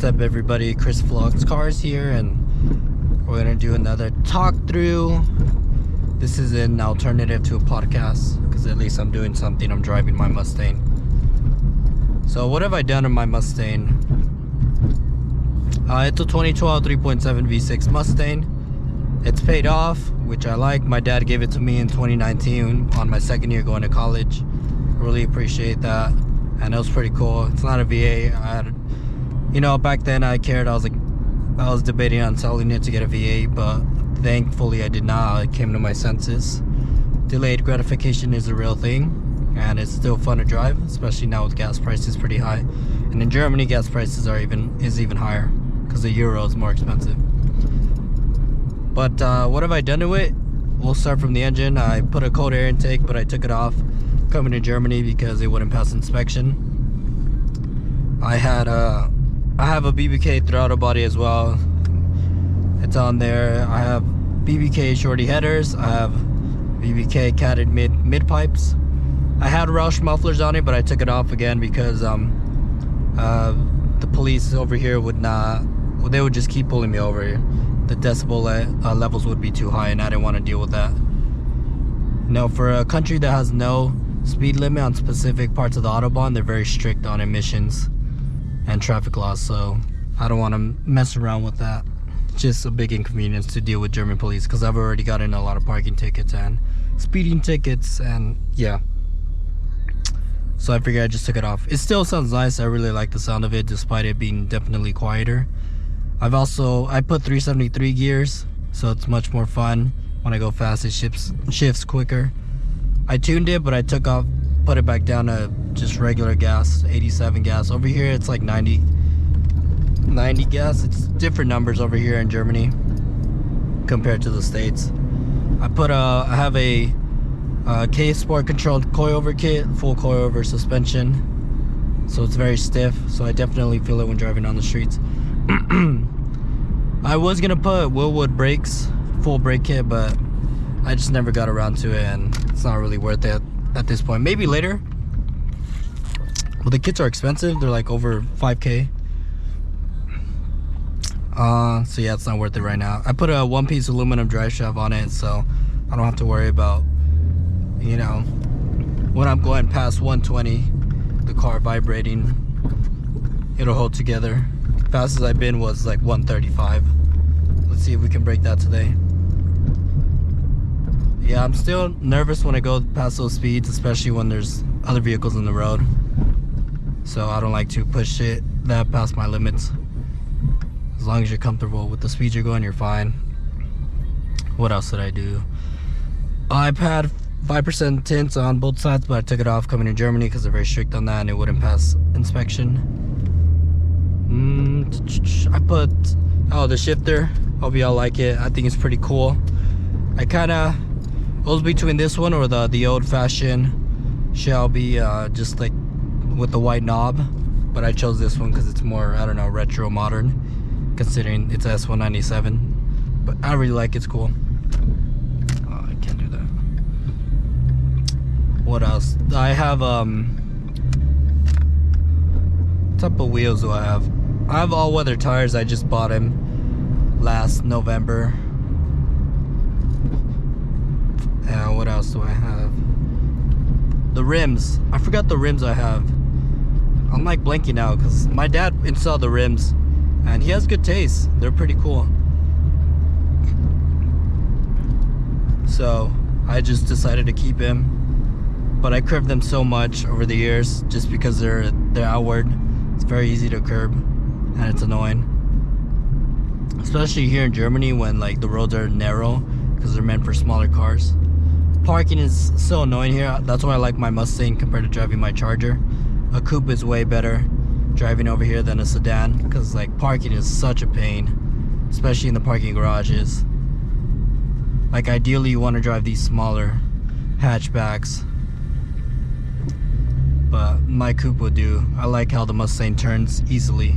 What's up, everybody? ChrisVlogsCars here, and we're gonna do another talk through. This is an alternative to a podcast because at least I'm doing something. I'm driving my Mustang. So what have I done in my Mustang? It's a 2012 3.7 V6 Mustang. It's paid off, which I like. My dad gave it to me in 2019 on my second year going to college. Really appreciate that, and it was pretty cool. It's not a VA. Back then I cared. I was debating on selling it to get a VA, but thankfully I did not. I came to my senses. Delayed gratification is a real thing, and it's still fun to drive, especially now with gas prices pretty high. And in Germany, gas prices are even higher because the euro is more expensive. But what have I done to it? We'll start from the engine. I put a cold air intake, but I took it off coming to Germany because it wouldn't pass inspection. I have a BBK throttle body as well. It's on there. I have BBK shorty headers. I have BBK catted mid pipes. I had Roush mufflers on it, but I took it off again because the police over here would just keep pulling me over. The decibel levels would be too high, and I didn't want to deal with that. For a country that has no speed limit on specific parts of the Autobahn, they're very strict on emissions and traffic laws, so I don't want to mess around with that. It's just a big inconvenience to deal with German police because I've already gotten a lot of parking tickets and speeding tickets, and yeah. So I figured I just took it off. It still sounds nice. I really like the sound of it despite it being definitely quieter. I put 373 gears, so it's much more fun. When I go fast, it shifts quicker. I tuned it, but I put it back down to just regular gas, 87 gas. Over here, it's like 90 gas. It's different numbers over here in Germany compared to the States. I have a K-Sport controlled coilover kit, full coilover suspension, so it's very stiff. So I definitely feel it when driving on the streets. I was gonna put Willwood brakes, full brake kit, but I just never got around to it, and it's not really worth it at this point. Maybe later. Well, the kits are expensive. They're like over 5K. So yeah, it's not worth it right now. I put a one-piece aluminum drive shaft on it, so I don't have to worry about, when I'm going past 120, the car vibrating. It'll hold together. Fastest I've been was like 135. Let's see if we can break that today. Yeah, I'm still nervous when I go past those speeds, especially when there's other vehicles in the road. So I don't like to push it that past my limits. As long as you're comfortable with the speed you're going, you're fine. What else did I do? I've had 5% tints on both sides, but I took it off coming to Germany because they're very strict on that and it wouldn't pass inspection. I put the shifter. Hope y'all like it. I think it's pretty cool. I it was between this one or the old-fashioned Shelby, just like with the white knob, but I chose this one because it's more, I don't know, retro modern, considering it's S197. But I really like it. It's cool. Oh, I can't do that. What else? I have what type of wheels do I have? I have all-weather tires. I just bought them last November. What else do I have? The rims. I forgot the rims I have. I'm like blanking out because my dad installed the rims and he has good taste. They're pretty cool. So I just decided to keep him. But I curved them so much over the years just because they're outward. It's very easy to curb and it's annoying. Especially here in Germany when like the roads are narrow because they're meant for smaller cars. Parking is so annoying here. That's why I like my Mustang compared to driving my Charger. A coupe is way better driving over here than a sedan because like parking is such a pain, especially in the parking garages. Like ideally you want to drive these smaller hatchbacks, but my coupe will do. I like how the Mustang turns easily.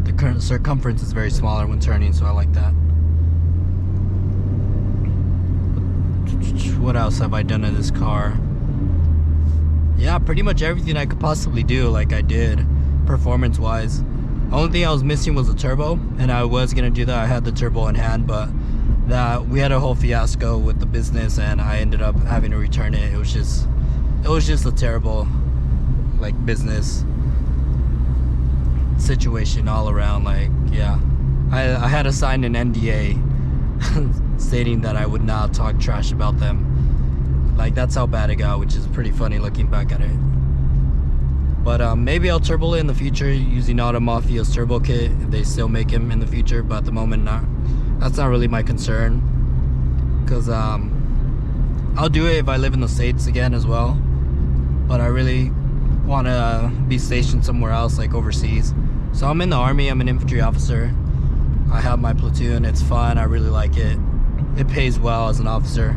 The current circumference is very smaller when turning, so I like that. What else have I done in this car? Yeah, pretty much everything I could possibly do, like I did. performance wise. Only thing I was missing was a turbo, and I was gonna do that. I had the turbo in hand, but that we had a whole fiasco with the business, and I ended up having to return it. It was just a terrible like business situation all around. Like, yeah, I had to sign an NDA stating that I would not talk trash about them. Like, that's how bad it got, which is pretty funny looking back at it. But maybe I'll turbo it in the future using Auto Mafia's turbo kit if they still make him in the future, but at the moment that's not really my concern, because I'll do it if I live in the States again as well, but I really want to be stationed somewhere else, like overseas. So I'm in the Army, I'm an infantry officer. I have my platoon, it's fun, I really like it. It pays well as an officer.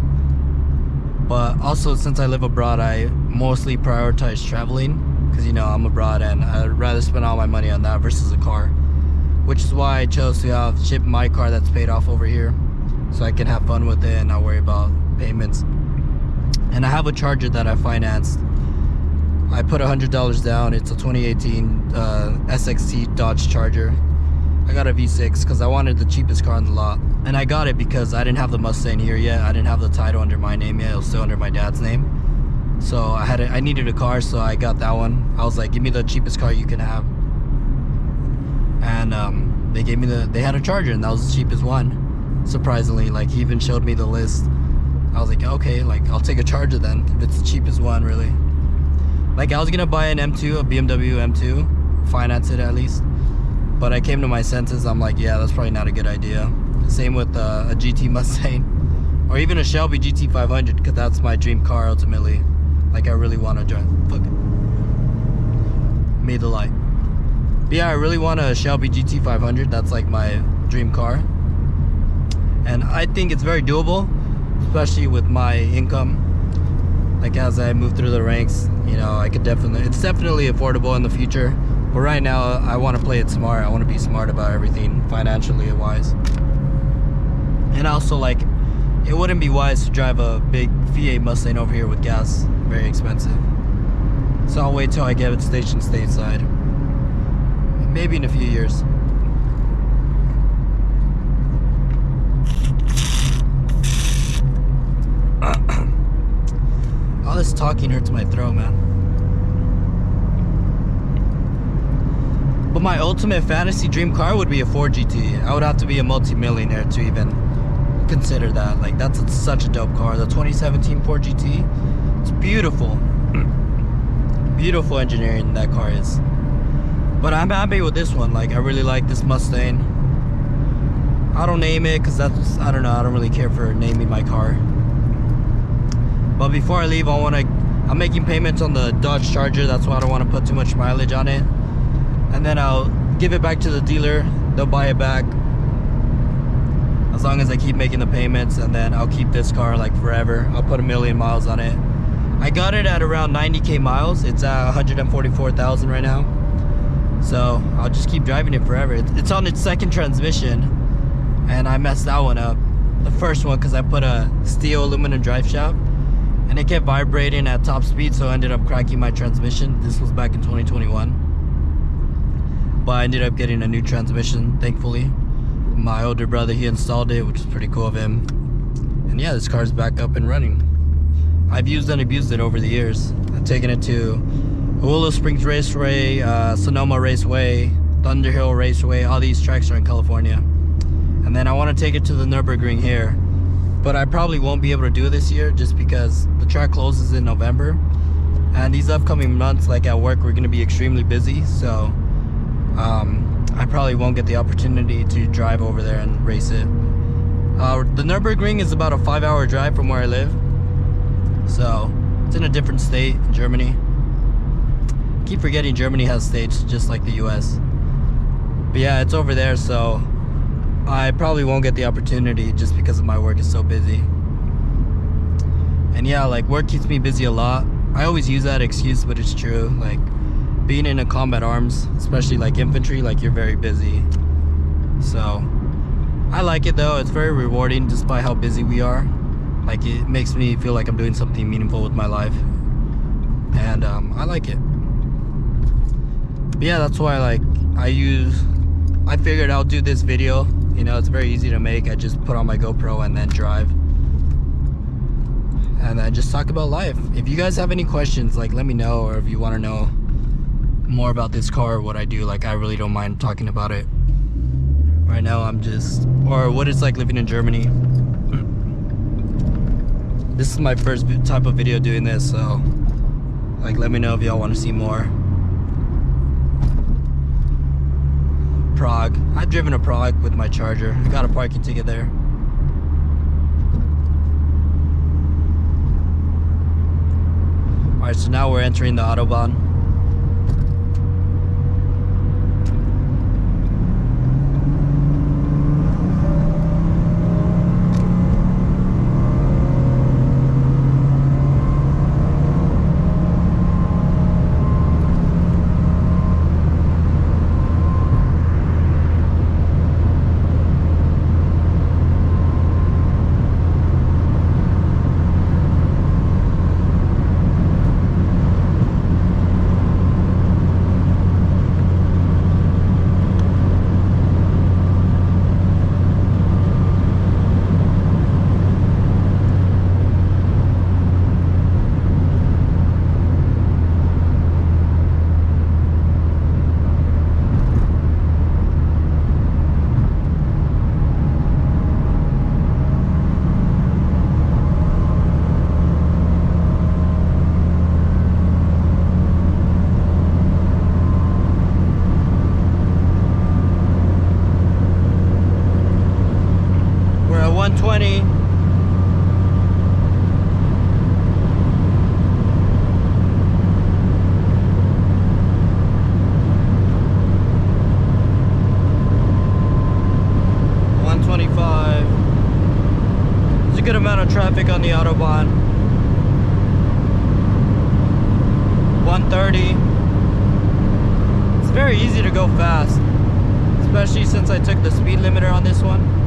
But also, since I live abroad, I mostly prioritize traveling, because, you know, I'm abroad and I'd rather spend all my money on that versus a car. Which is why I chose to ship my car that's paid off over here, so I can have fun with it and not worry about payments. And I have a Charger that I financed. I put $100 down. It's a 2018 SXT Dodge Charger. I got a V6 because I wanted the cheapest car on the lot, and I got it because I didn't have the Mustang here yet. I didn't have the title under my name yet. It was still under my dad's name. So I needed a car, so I got that one. I was like, give me the cheapest car you can have. And they gave me they had a Charger, and that was the cheapest one. Surprisingly, like, he even showed me the list. I was like, okay, like, I'll take a Charger then, if it's the cheapest one, really. Like, I was gonna buy an M2, a BMW M2, finance it at least. But I came to my senses, I'm like, yeah, that's probably not a good idea. Same with a GT Mustang, or even a Shelby GT500, because that's my dream car ultimately. Like, I really want to drive. Fuck it. Made the light. But yeah, I really want a Shelby GT500. That's like my dream car. And I think it's very doable, especially with my income. Like, as I move through the ranks, you know, I could it's definitely affordable in the future. But right now, I want to play it smart. I want to be smart about everything, financially wise. And also, like, it wouldn't be wise to drive a big V8 Mustang over here with gas. Very expensive. So I'll wait till I get it stationed stateside. Maybe in a few years. All this talking hurts my throat, man. But my ultimate fantasy dream car would be a Ford GT. I would have to be a multi-millionaire to even consider that. Like, that's such a dope car. The 2017 Ford GT, it's beautiful. Beautiful engineering that car is. But I'm happy with this one. Like, I really like this Mustang. I don't name it because that's, I don't know, I don't really care for naming my car. But before I leave, I'm making payments on the Dodge Charger. That's why I don't want to put too much mileage on it. And then I'll give it back to the dealer. They'll buy it back as long as I keep making the payments, and then I'll keep this car like forever. I'll put 1 million miles on it. I got it at around 90k miles. It's at 144,000 right now. So I'll just keep driving it forever. It's on its second transmission, and I messed that one up. The first one, because I put a steel aluminum drive shaft, and it kept vibrating at top speed, so I ended up cracking my transmission. This was back in 2021. But I ended up getting a new transmission, thankfully. My older brother, he installed it, which is pretty cool of him. And yeah, this car's back up and running. I've used and abused it over the years. I've taken it to Willow Springs Raceway, Sonoma Raceway, Thunderhill Raceway. All these tracks are in California. And then I want to take it to the Nürburgring here. But I probably won't be able to do it this year just because the track closes in November. And these upcoming months, like at work, we're going to be extremely busy. So I probably won't get the opportunity to drive over there and race it. The Nürburgring is about a 5-hour drive from where I live. So it's in a different state in Germany. I keep forgetting Germany has states just like the US. But yeah, it's over there, so I probably won't get the opportunity just because of my work is so busy. And yeah, like, work keeps me busy a lot. I always use that excuse, but it's true. Like, being in a combat arms, especially like infantry, like, you're very busy. So I like it though. It's very rewarding despite how busy we are. Like, it makes me feel like I'm doing something meaningful with my life, and I like it. But yeah, that's why like I figured I'll do this video. You know, it's very easy to make. I just put on my GoPro and then drive. And then just talk about life. If you guys have any questions, like let me know, or if you want to know more about this car or what I do, like I really don't mind talking about it. Right now or what it's like living in Germany. This is my first type of video doing this, so like let me know if y'all want to see more. Prague. I've driven to Prague with my Charger. I got a parking ticket there. Alright, so now we're entering the Autobahn. We're at 120. There's a good amount of traffic on the Autobahn. 130. It's very easy to go fast, especially since I took the speed limiter on this one.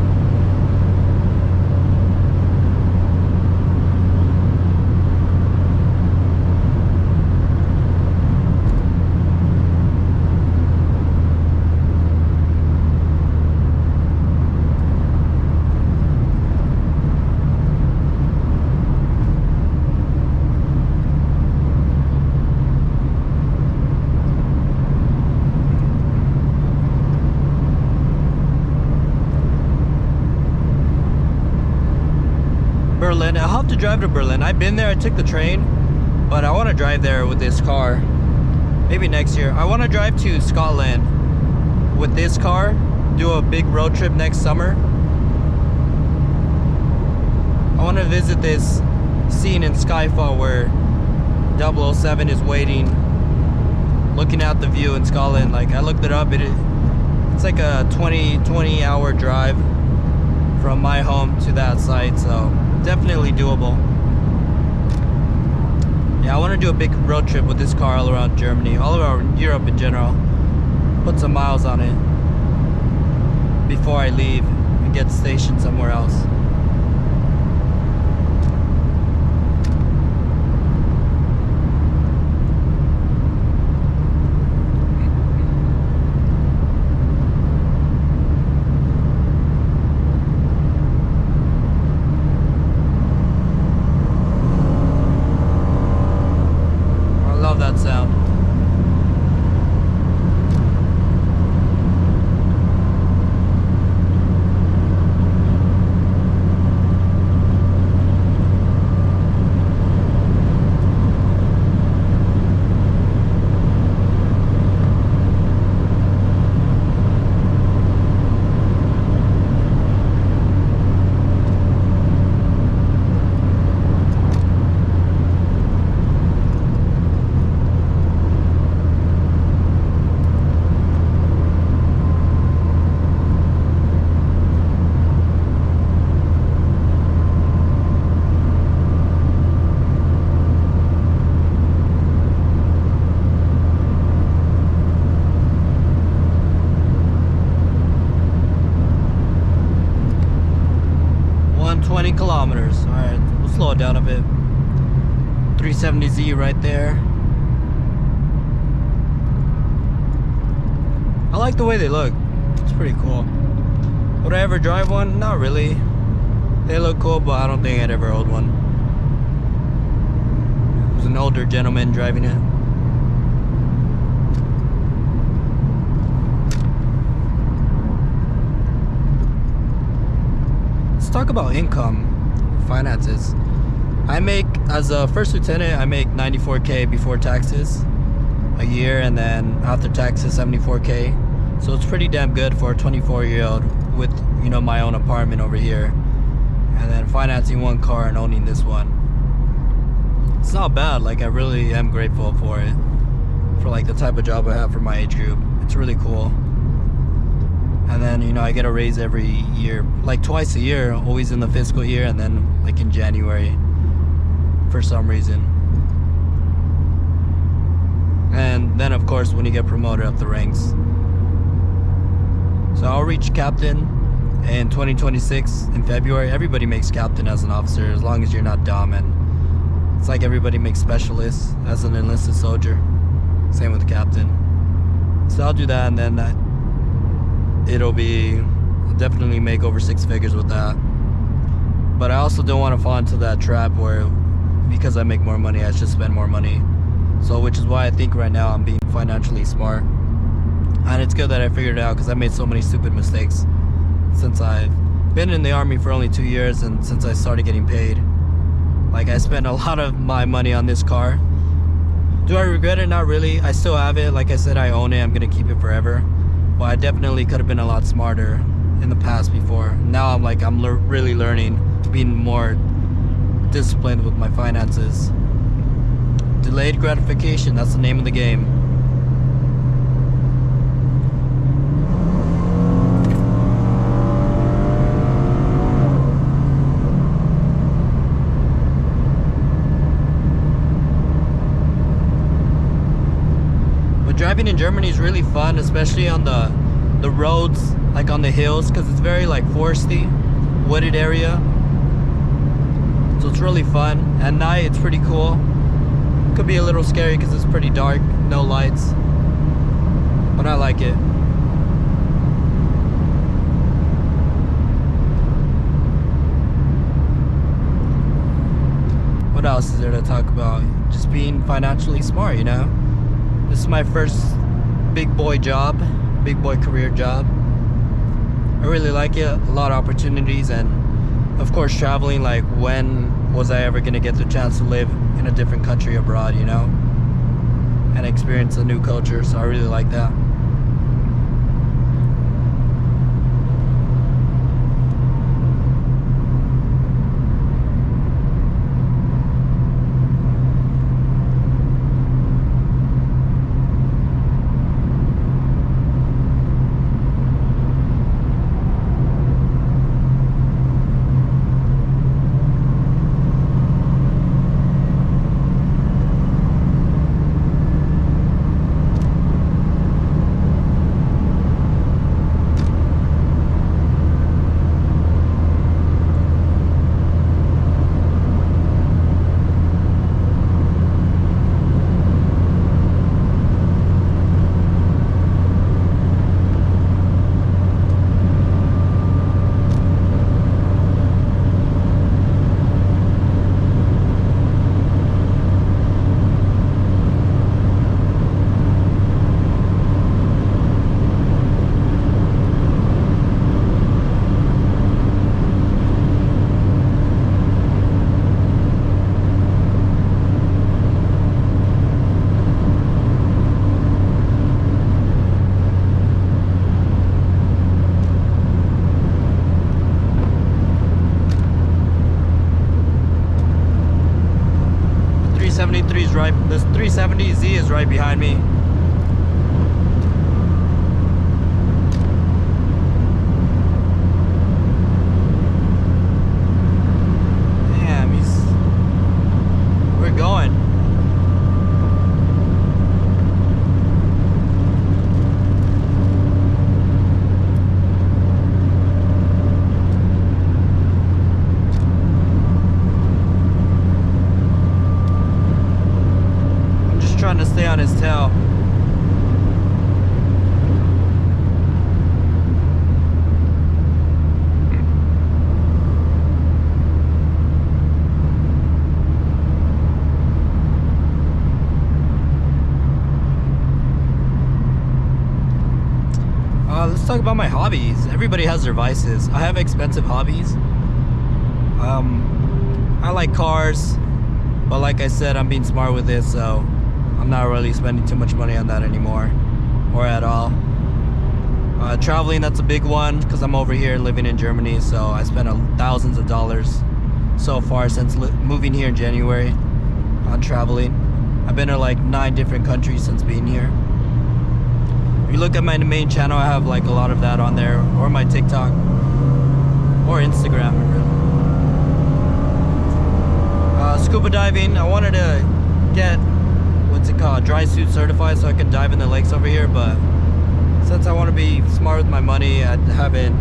Berlin. I'll have to drive to Berlin. I've been there, I took the train, but I want to drive there with this car. Maybe next year. I want to drive to Scotland with this car, do a big road trip next summer. I want to visit this scene in Skyfall where 007 is waiting, looking out the view in Scotland. Like I looked it up, it's like a 20 hour drive from my home to that site, so definitely doable. Yeah, I want to do a big road trip with this car all around Germany, all around Europe in general. Put some miles on it before I leave and get stationed somewhere else. That sound. Kilometers. All right, we'll slow it down a bit. 370Z right there. I like the way they look. It's pretty cool. Would I ever drive one? Not really. They look cool, but I don't think I'd ever hold one. It was an older gentleman driving it. Let's talk about income, finances. I make, as a first lieutenant, I make $94K before taxes a year, and then after taxes, $74K. So it's pretty damn good for a 24-year-old with, you know, my own apartment over here. And then financing one car and owning this one. It's not bad. Like, I really am grateful for it. For like the type of job I have for my age group. It's really cool. And then, you know, I get a raise every year. Like twice a year, always in the fiscal year, and then like in January for some reason. And then of course when you get promoted up the ranks. So I'll reach captain in 2026 in February. Everybody makes captain as an officer as long as you're not dumb, and it's like everybody makes specialist as an enlisted soldier. Same with captain. So I'll do that, and then it'll be, I'll definitely make over 6 figures with that. But I also don't want to fall into that trap where because I make more money I should spend more money. So which is why I think right now I'm being financially smart. And it's good that I figured it out, because I made so many stupid mistakes since I've been in the Army for only 2 years, and since I started getting paid. Like, I spent a lot of my money on this car. Do I regret it? Not really. I still have it. Like I said, I own it. I'm gonna keep it forever. But I definitely could have been a lot smarter in the past before. Now I'm like, I'm really learning, being more disciplined with my finances. Delayed gratification, that's the name of the game. Driving in Germany is really fun, especially on the roads, like on the hills, because it's very like foresty, wooded area. So it's really fun. At night it's pretty cool. Could be a little scary because it's pretty dark, no lights, but I like it. What else is there to talk about? Just being financially smart, you know? This is my first big boy job, big boy career job. I really like it, a lot of opportunities, and of course traveling. Like, when was I ever gonna get the chance to live in a different country abroad, you know? And experience a new culture, so I really like that. Right, this 370Z is right behind me. Damn, we're going. Trying to stay on his tail. Let's talk about my hobbies. Everybody has their vices. I have expensive hobbies. I like cars, but like I said, I'm being smart with it, so I'm not really spending too much money on that anymore, or at all. Traveling, that's a big one, because I'm over here living in Germany, so I spent thousands of dollars so far since moving here in January on traveling. I've been to like 9 different countries since being here. If you look at my main channel, I have like a lot of that on there, or my TikTok, or Instagram. Scuba diving, I wanted to get, what's it called, dry suit certified so I can dive in the lakes over here, but since I want to be smart with my money, I haven't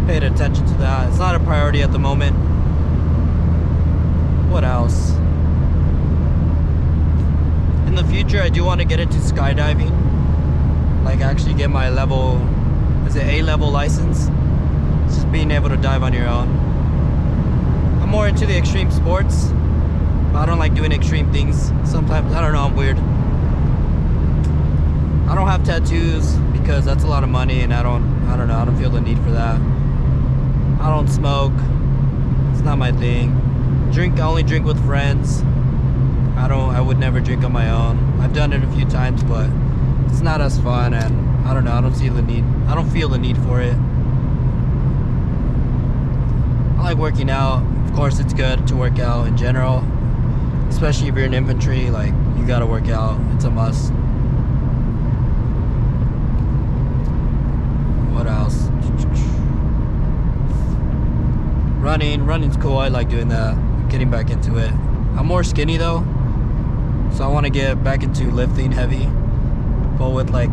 paid attention to that. It's not a priority at the moment. What else? In the future, I do want to get into skydiving. Like actually get my level, is it A-level license? It's just being able to dive on your own. I'm more into the extreme sports. I don't like doing extreme things. Sometimes, I don't know, I'm weird. I don't have tattoos because that's a lot of money, and I don't know, I don't feel the need for that. I don't smoke. It's not my thing. Drink, I only drink with friends. I would never drink on my own. I've done it a few times, but it's not as fun, and I don't know, I don't feel the need for it. I like working out. Of course, it's good to work out in general, especially if you're in infantry. Like, you gotta work out. It's a must. What else? Running's cool. I like doing that. Getting back into it. I'm more skinny though, so I want to get back into lifting heavy. But with like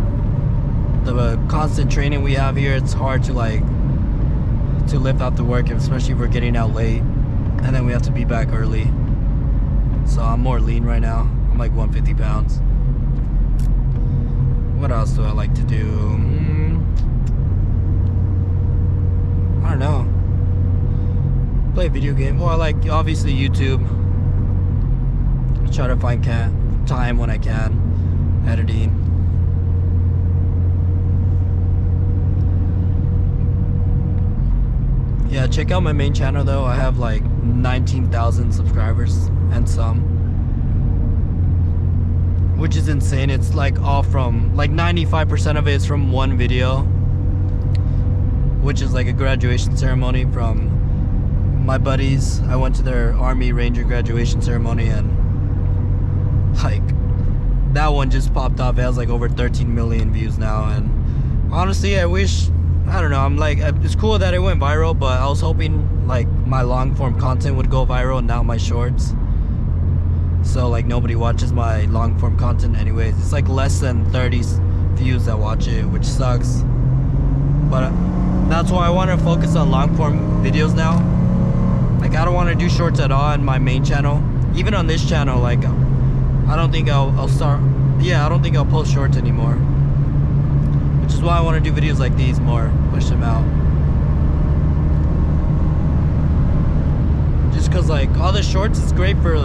the constant training we have here, it's hard to lift after work, especially if we're getting out late and then we have to be back early. So I'm more lean right now. I'm like 150 pounds. What else do I like to do? I don't know. Play video game. Well, I like obviously YouTube. Try to find time when I can. Editing. Yeah, check out my main channel though. I have like 19,000 subscribers and some, which is insane. It's like all from, like 95% of it is from one video, which is like a graduation ceremony from my buddies. I went to their Army Ranger graduation ceremony, and like that one just popped off. It has like over 13 million views now, and honestly I don't know, I'm like, it's cool that it went viral, but I was hoping like my long form content would go viral and not my shorts. So like nobody watches my long form content anyways. It's like less than 30 views that watch it, which sucks. But that's why I want to focus on long form videos now. Like I don't want to do shorts at all on my main channel. Even on this channel, like I don't think I'll post shorts anymore. Which is why I want to do videos like these more, push them out. Just because like all the shorts is great for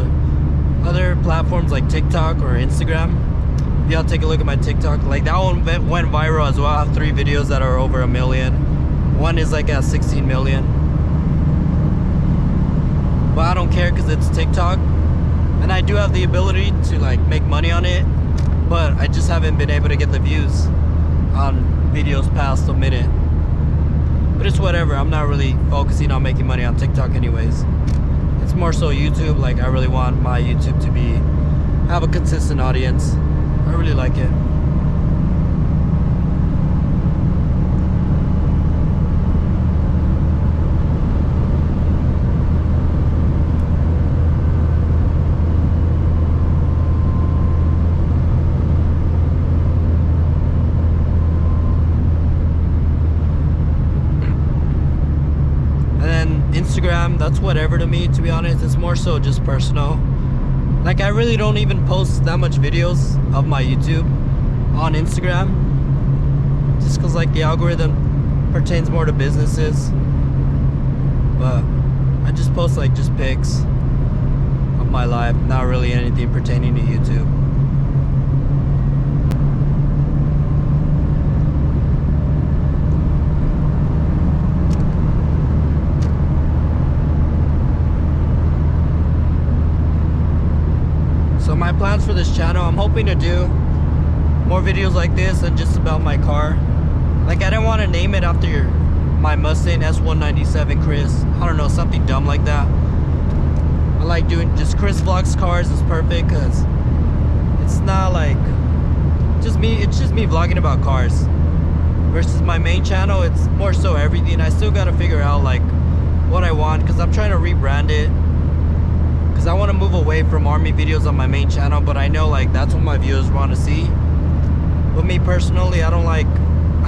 other platforms like TikTok or Instagram. Yeah, I'll take a look at my TikTok. Like that one went viral as well. I have 3 videos that are over 1 million. One is like at 16 million. But I don't care because it's TikTok. And I do have the ability to like make money on it. But I just haven't been able to get the views on videos past a minute. But it's whatever. I'm not really focusing on making money on TikTok anyways. It's more so YouTube. Like I really want my YouTube to have a consistent audience. I really like it. Instagram, that's whatever to me, to be honest. It's more so just personal. Like I really don't even post that much videos of my YouTube on Instagram, just because like the algorithm pertains more to businesses. But I just post like just pics of my life, not really anything pertaining to YouTube. So my plans for this channel, I'm hoping to do more videos like this and just about my car. Like, I didn't want to name it after my Mustang S197 Chris. I don't know, something dumb like that. I like doing just ChrisVlogsCars is perfect because it's not like just me. It's just me vlogging about cars. Versus my main channel, it's more so everything. I still gotta figure out like what I want because I'm trying to rebrand it. Because I want to move away from army videos on my main channel, but I know like that's what my viewers want to see. But me personally, I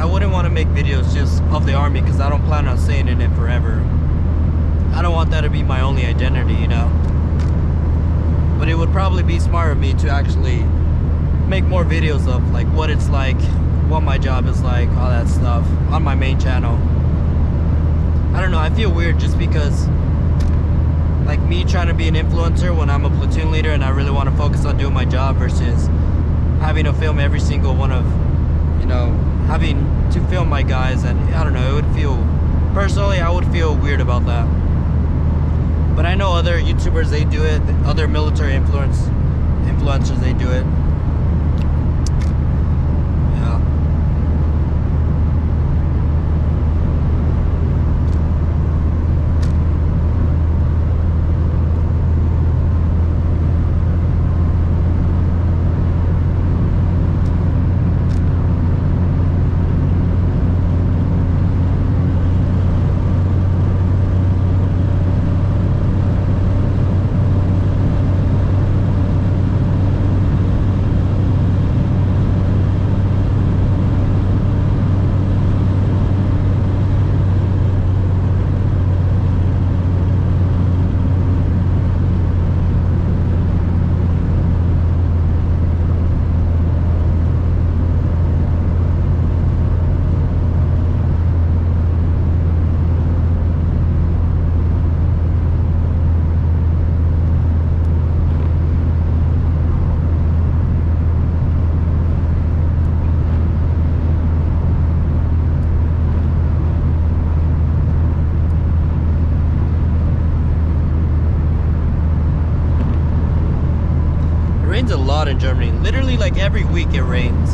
wouldn't want to make videos just of the army because I don't plan on staying in it forever. I don't want that to be my only identity, you know. But it would probably be smart of me to actually make more videos of like what it's like, what my job is like, all that stuff on my main channel. I don't know, I feel weird just because like me trying to be an influencer when I'm a platoon leader and I really want to focus on doing my job versus having to film every single one of, you know, having to film my guys. And I don't know, it would feel, personally I would feel weird about that. But I know other YouTubers, they do it, other military influencers, they do it. Yeah. A lot in Germany. Literally like every week it rains,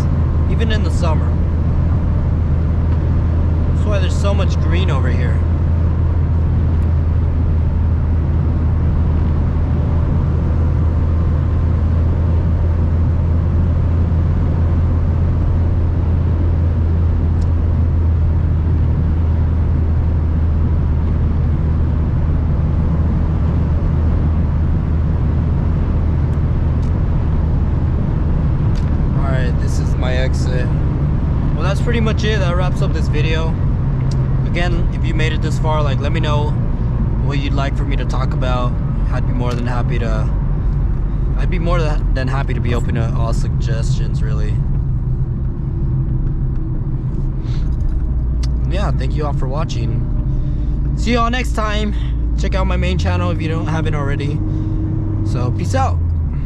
even in the summer. That's why there's so much green over here. Exit. Well, that's pretty much it. That wraps up this video. Again, if you made it this far, like, let me know what you'd like for me to talk about. I'd be more than happy to be open to all suggestions, really. Yeah, thank you all for watching. See you all next time. Check out my main channel if you haven't already. So peace out.